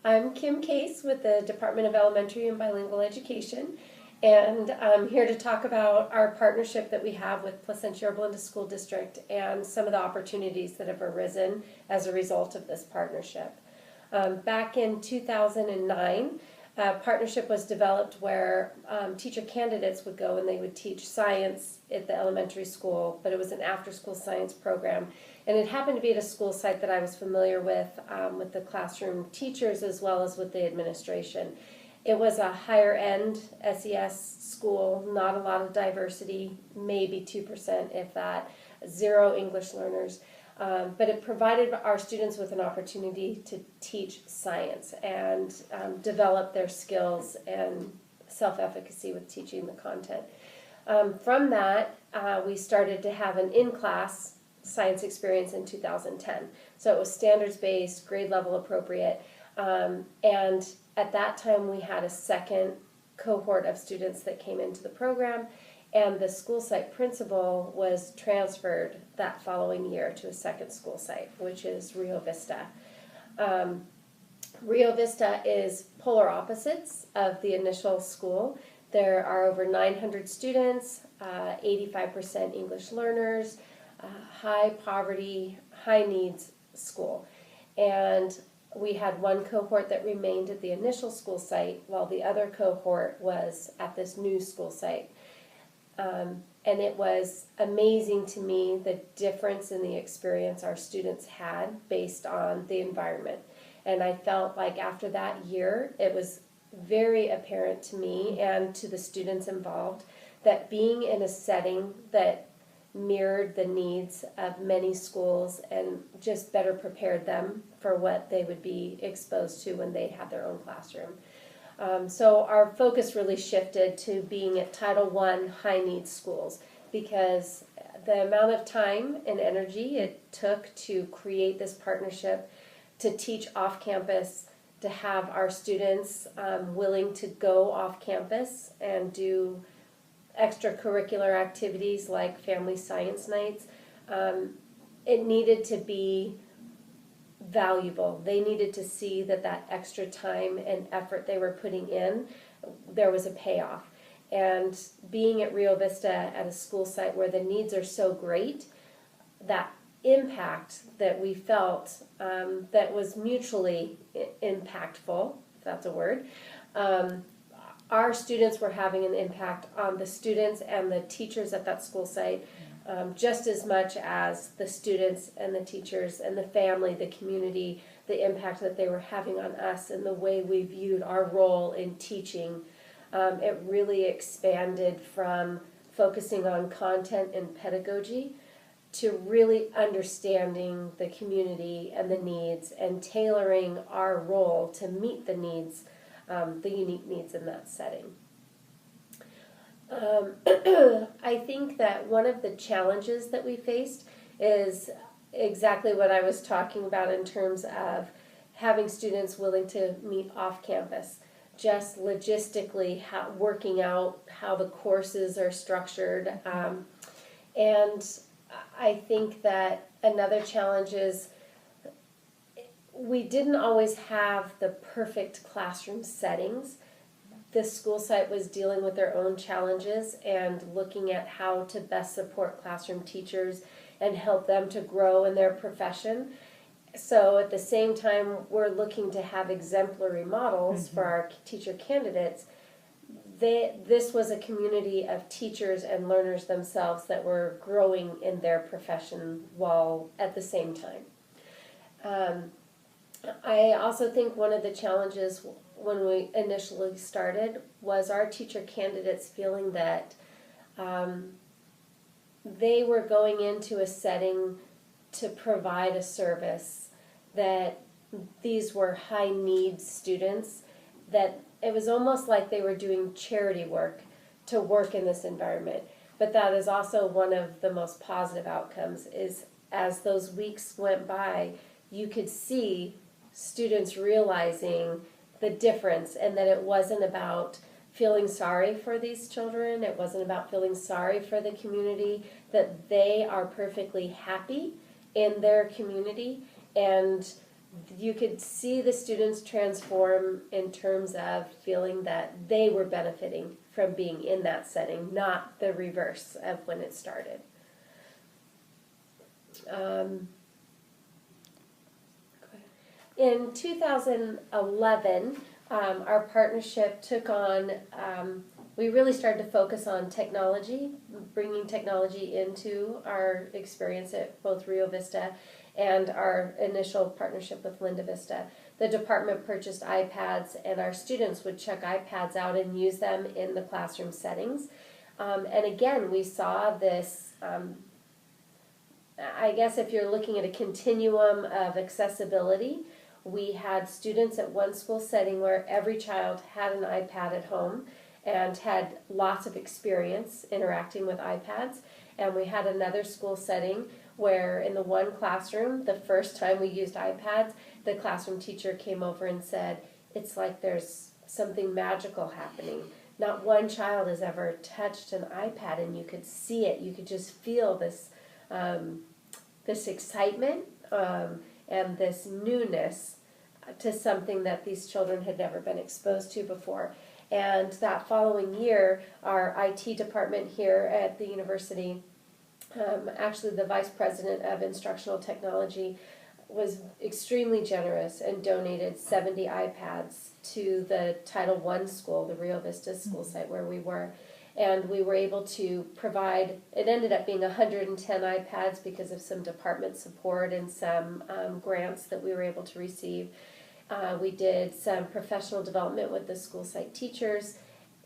I'm Kim Case with the Department of Elementary and Bilingual Education, and I'm here to talk about our partnership that we have with Placentia Yorba Linda School District and some of the opportunities that have arisen as a result of this partnership. Back in 2009, a partnership was developed where teacher candidates would go and they would teach science at the elementary school, but it was an after-school science program. And it happened to be at a school site that I was familiar with the classroom teachers as well as with the administration. It was a higher-end SES school, not a lot of diversity, maybe 2% if that, 0 English learners. But it provided our students with an opportunity to teach science and develop their skills and self-efficacy with teaching the content. From that, we started to have an in-class science experience in 2010. So it was standards-based, grade level appropriate, and at that time we had a second cohort of students that came into the program, and the school site principal was transferred that following year to a second school site, which is Rio Vista. Rio Vista is polar opposites of the initial school. There are over 900 students, 85% English learners, high poverty, high needs school. And we had one cohort that remained at the initial school site while the other cohort was at this new school site. And it was amazing to me the difference in the experience our students had based on the environment. And I felt like after that year, it was very apparent to me and to the students involved that being in a setting that mirrored the needs of many schools and just better prepared them for what they would be exposed to when they had their own classroom. So our focus really shifted to being at Title I high needs schools because the amount of time and energy it took to create this partnership, to teach off campus, to have our students willing to go off campus and do extracurricular activities like family science nights, it needed to be valuable. They needed to see that extra time and effort they were putting in, there was a payoff. And being at Rio Vista at a school site where the needs are so great, that impact that we felt that was mutually impactful, if that's a word, our students were having an impact on the students and the teachers at that school site just as much as the students and the teachers and the family, the community, the impact that they were having on us and the way we viewed our role in teaching. It really expanded from focusing on content and pedagogy to really understanding the community and the needs and tailoring our role to meet the needs, the unique needs in that setting. I think that one of the challenges that we faced is exactly what I was talking about in terms of having students willing to meet off campus, just logistically working out how the courses are structured. And I think that another challenge is we didn't always have the perfect classroom settings. The school site was dealing with their own challenges and looking at how to best support classroom teachers and help them to grow in their profession. So at the same time, we're looking to have exemplary models for our teacher candidates. This was a community of teachers and learners themselves that were growing in their profession while at the same time. I also think one of the challenges when we initially started was our teacher candidates feeling that they were going into a setting to provide a service, that these were high need students, that it was almost like they were doing charity work to work in this environment. But that is also one of the most positive outcomes is as those weeks went by, you could see students realizing the difference and that it wasn't about feeling sorry for these children, it wasn't about feeling sorry for the community, that they are perfectly happy in their community and you could see the students transform in terms of feeling that they were benefiting from being in that setting, not the reverse of when it started. In 2011, our partnership took on, we really started to focus on technology, bringing technology into our experience at both Rio Vista and our initial partnership with Linda Vista. The department purchased iPads, and our students would check iPads out and use them in the classroom settings. And again, we saw this, I guess if you're looking at a continuum of accessibility, we had students at one school setting where every child had an iPad at home and had lots of experience interacting with iPads. And we had another school setting where in the one classroom, the first time we used iPads, the classroom teacher came over and said, it's like there's something magical happening. Not one child has ever touched an iPad, and you could see it. You could just feel this, this excitement and this newness to something that these children had never been exposed to before. And that following year, our IT department here at the university, actually the vice president of instructional technology, was extremely generous and donated 70 iPads to the Title I school, the Rio Vista school site where we were. And we were able to provide, it ended up being 110 iPads because of some department support and some grants that we were able to receive. We did some professional development with the school site teachers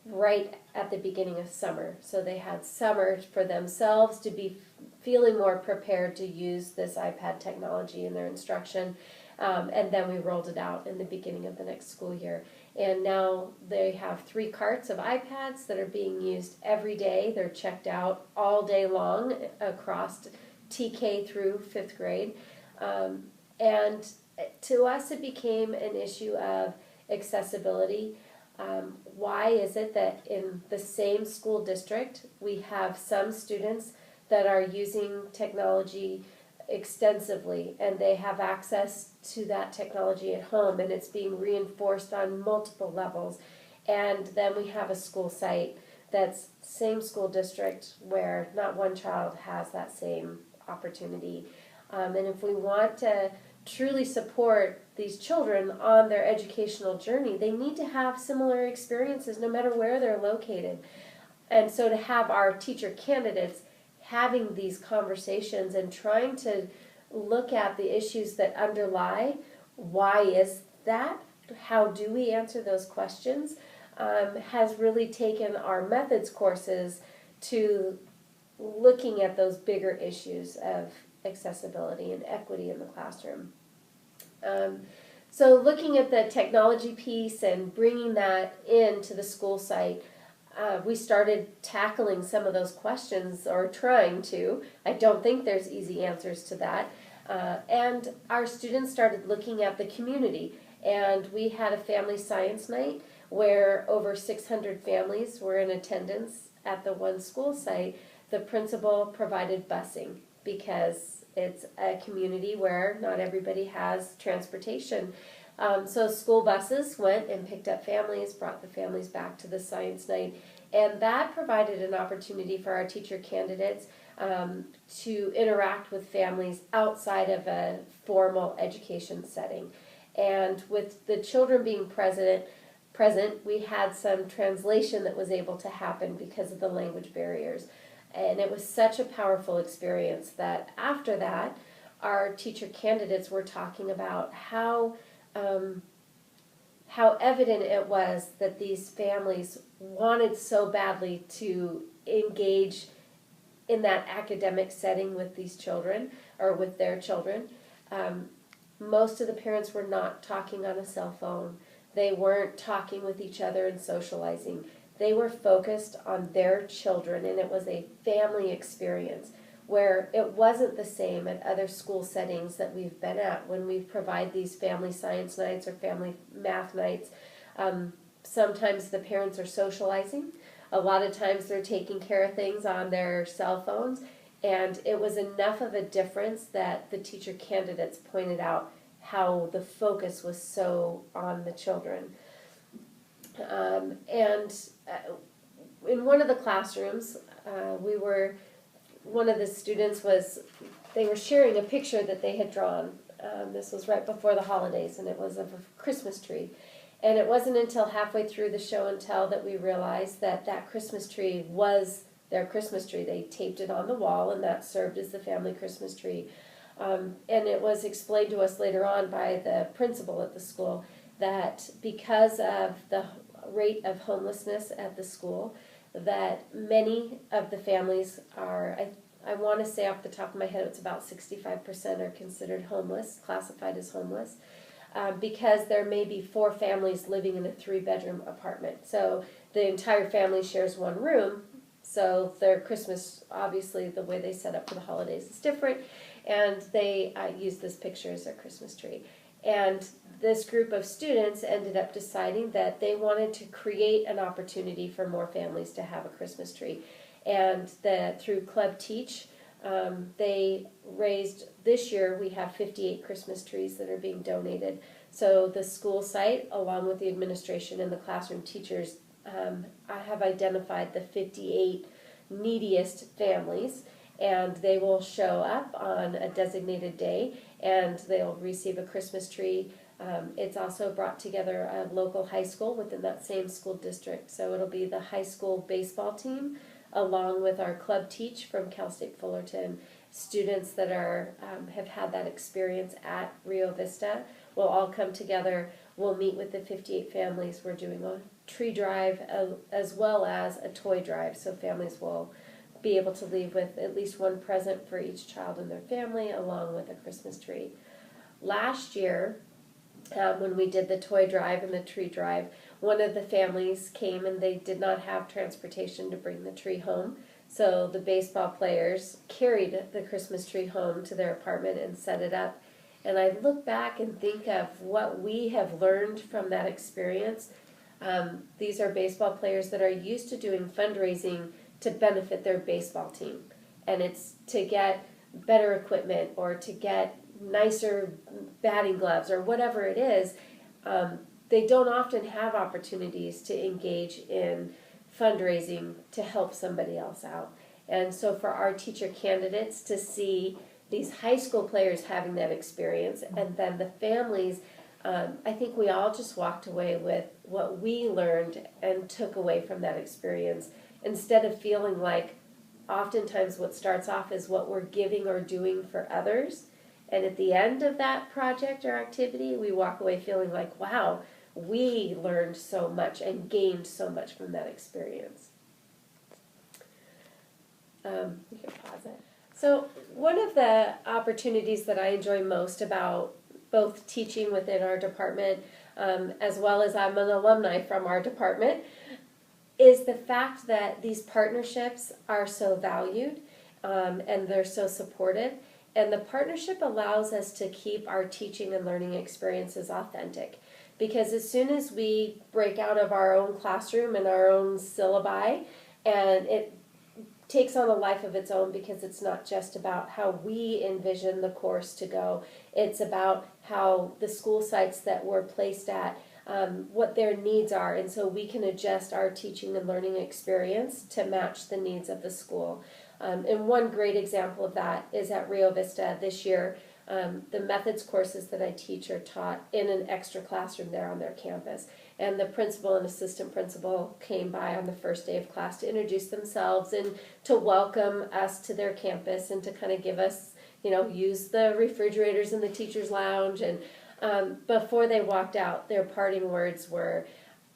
right at the beginning of summer. So they had summer for themselves to be feeling more prepared to use this iPad technology in their instruction. And then we rolled it out in the beginning of the next school year. And now they have 3 carts of iPads that are being used every day. They're checked out all day long across TK through 5th grade. And to us, it became an issue of accessibility. Why is it that in the same school district we have some students that are using technology extensively and they have access to that technology at home and it's being reinforced on multiple levels, and then we have a school site that's same school district where not one child has that same opportunity? And if we want to truly support these children on their educational journey, they need to have similar experiences no matter where they're located. And so to have our teacher candidates having these conversations and trying to look at the issues that underlie why is that, how do we answer those questions, has really taken our methods courses to looking at those bigger issues of accessibility and equity in the classroom. So looking at the technology piece and bringing that into the school site, we started tackling some of those questions, or trying to. I don't think there's easy answers to that. And our students started looking at the community, and we had a family science night where over 600 families were in attendance at the one school site. The principal provided busing because it's a community where not everybody has transportation. So school buses went and picked up families, brought the families back to the science night, and that provided an opportunity for our teacher candidates to interact with families outside of a formal education setting. And with the children being present, we had some translation that was able to happen because of the language barriers. And it was such a powerful experience that after that, our teacher candidates were talking about how evident it was that these families wanted so badly to engage in that academic setting with these children, or with their children. Most of the parents were not talking on a cell phone. They weren't talking with each other and socializing. They were focused on their children, and it was a family experience where it wasn't the same at other school settings that we've been at when we provide these family science nights or family math nights. Sometimes the parents are socializing. A lot of times they're taking care of things on their cell phones, and it was enough of a difference that the teacher candidates pointed out how the focus was so on the children. And in one of the classrooms, one of the students they were sharing a picture that they had drawn. This was right before the holidays, and it was of a Christmas tree. And it wasn't until halfway through the show and tell that we realized that that Christmas tree was their Christmas tree. They taped it on the wall, and that served as the family Christmas tree. And it was explained to us later on by the principal at the school that because of the rate of homelessness at the school, that many of the families are, I want to say off the top of my head, it's about 65% are considered homeless, classified as homeless, because there may be 4 families living in a 3-bedroom apartment. So the entire family shares one room, so their Christmas, obviously the way they set up for the holidays is different, and they use this picture as their Christmas tree. And this group of students ended up deciding that they wanted to create an opportunity for more families to have a Christmas tree. And through Club Teach, they raised, this year we have 58 Christmas trees that are being donated. So the school site, along with the administration and the classroom teachers, I have identified the 58 neediest families, and they will show up on a designated day, and they'll receive a Christmas tree. It's also brought together a local high school within that same school district. So it'll be the high school baseball team, along with our Club Teach from Cal State Fullerton. Students that have had that experience at Rio Vista will all come together. We'll meet with the 58 families. We're doing a tree drive as well as a toy drive, so families will be able to leave with at least one present for each child in their family, along with a Christmas tree. Last year, when we did the toy drive and the tree drive, one of the families came and they did not have transportation to bring the tree home. So the baseball players carried the Christmas tree home to their apartment and set it up. And I look back and think of what we have learned from that experience. These are baseball players that are used to doing fundraising to benefit their baseball team. And it's to get better equipment or to get nicer batting gloves or whatever it is. They don't often have opportunities to engage in fundraising to help somebody else out. And so for our teacher candidates to see these high school players having that experience, and then the families, I think we all just walked away with what we learned and took away from that experience, instead of feeling like oftentimes what starts off is what we're giving or doing for others. And at the end of that project or activity, we walk away feeling like, wow, we learned so much and gained so much from that experience. You can pause it. So one of the opportunities that I enjoy most about both teaching within our department, as well as I'm an alumni from our department, is the fact that these partnerships are so valued, and they're so supportive. And the partnership allows us to keep our teaching and learning experiences authentic. Because as soon as we break out of our own classroom and our own syllabi, and it takes on a life of its own, because it's not just about how we envision the course to go, it's about how the school sites that we're placed at, what their needs are, and so we can adjust our teaching and learning experience to match the needs of the school. And one great example of that is at Rio Vista this year. The methods courses that I teach are taught in an extra classroom there on their campus. And the principal and assistant principal came by on the first day of class to introduce themselves and to welcome us to their campus and to kind of give us, use the refrigerators in the teacher's lounge. And before they walked out, their parting words were,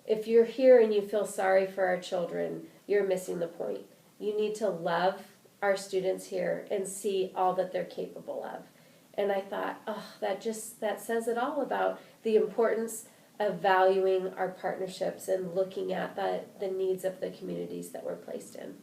if you're here and you feel sorry for our children, you're missing the point. You need to love our students here and see all that they're capable of. And I thought, that says it all about the importance of valuing our partnerships and looking at the needs of the communities that we're placed in.